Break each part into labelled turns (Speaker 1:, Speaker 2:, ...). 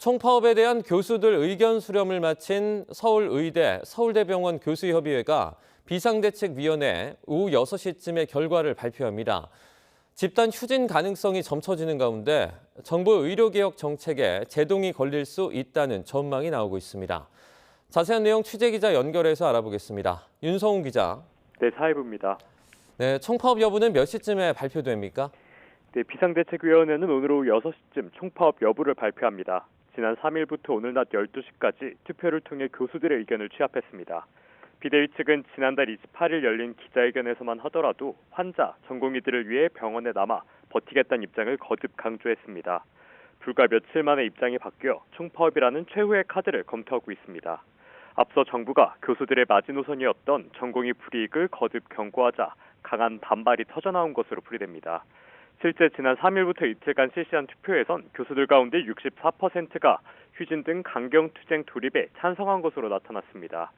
Speaker 1: 총파업에 대한 교수들 의견 수렴을 마친 서울의대, 서울대병원 교수협의회가 비상대책위원회 오후 6시쯤에 결과를 발표합니다. 집단 휴진 가능성이 점쳐지는 가운데 정부 의료개혁 정책에 제동이 걸릴 수 있다는 전망이 나오고 있습니다. 자세한 내용 취재기자 연결해서 알아보겠습니다. 윤성훈 기자.
Speaker 2: 네, 사회부입니다.
Speaker 1: 네, 총파업 여부는 몇 시쯤에 발표됩니까?
Speaker 2: 네, 비상대책위원회는 오늘 오후 6시쯤 총파업 여부를 발표합니다. 지난 3일부터 오늘 낮 12시까지 투표를 통해 교수들의 의견을 취합했습니다. 비대위 측은 지난달 28일 열린 기자회견에서만 하더라도 환자, 전공의들을 위해 병원에 남아 버티겠다는 입장을 거듭 강조했습니다. 불과 며칠 만에 입장이 바뀌어 총파업이라는 최후의 카드를 검토하고 있습니다. 앞서 정부가 교수들의 마지노선이었던 전공의 불이익을 거듭 경고하자 강한 반발이 터져나온 것으로 풀이됩니다. 실제 지난 3일부터 이틀간 실시한 투표에선 교수들 가운데 64%가 휴진 등 강경투쟁 돌입에 찬성한 것으로 나타났습니다.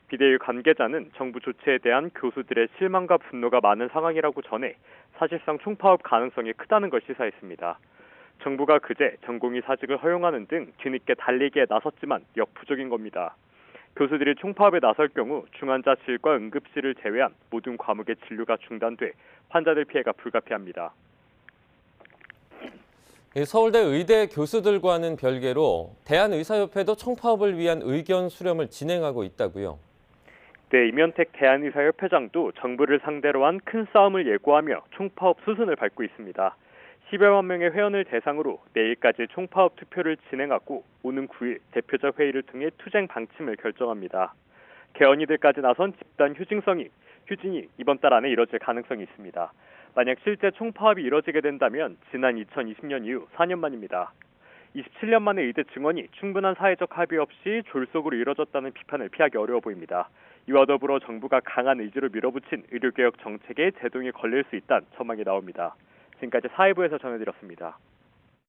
Speaker 2: 비대위 관계자는 정부 조치에 대한 교수들의 실망과 분노가 많은 상황이라고 전해 사실상 총파업 가능성이 크다는 걸 시사했습니다. 정부가 그제 전공의 사직을 허용하는 등 뒤늦게 달리기에 나섰지만 역부족인 겁니다. 교수들이 총파업에 나설 경우 중환자실과 응급실을 제외한 모든 과목의 진료가 중단돼 환자들 피해가 불가피합니다.
Speaker 1: 서울대 의대 교수들과는 별개로 대한의사협회도 총파업을 위한 의견 수렴을 진행하고 있다고요.
Speaker 2: 네, 임현택 대한의사협회장도 정부를 상대로 한 큰 싸움을 예고하며 총파업 수순을 밟고 있습니다. 10여만 명의 회원을 대상으로 내일까지 총파업 투표를 진행하고 오는 9일 대표자 회의를 통해 투쟁 방침을 결정합니다. 개헌이들까지 나선 집단 휴진이 이번 달 안에 이뤄질 가능성이 있습니다. 만약 실제 총파업이 이뤄지게 된다면 지난 2020년 이후 4년 만입니다. 27년 만에 의대 증원이 충분한 사회적 합의 없이 졸속으로 이뤄졌다는 비판을 피하기 어려워 보입니다. 이와 더불어 정부가 강한 의지로 밀어붙인 의료개혁 정책에 제동이 걸릴 수 있다는 전망이 나옵니다. 지금까지 사회부에서 전해드렸습니다.